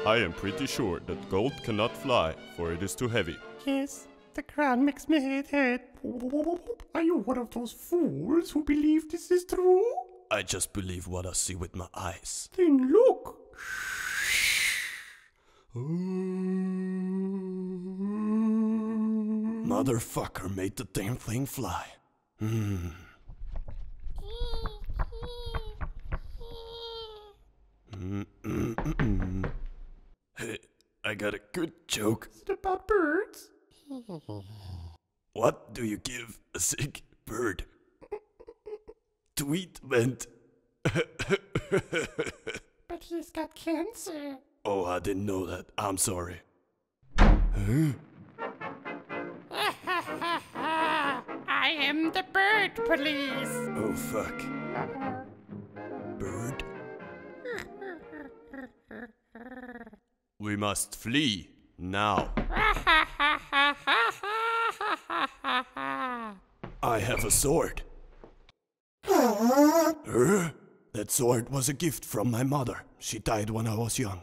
I am pretty sure that gold cannot fly, for it is too heavy. Yes, the crown makes my head hurt. Are you one of those fools who believe this is true? I just believe what I see with my eyes. Then look. Motherfucker made the damn thing fly. Hey, I got a good joke. Is it about birds? What do you give a sick bird? Treatment. But he's got cancer. Oh, I didn't know that. I'm sorry. Huh? I am the bird police. Oh, fuck. Bird? We must flee now. I have a sword. That sword was a gift from my mother. She died when I was young.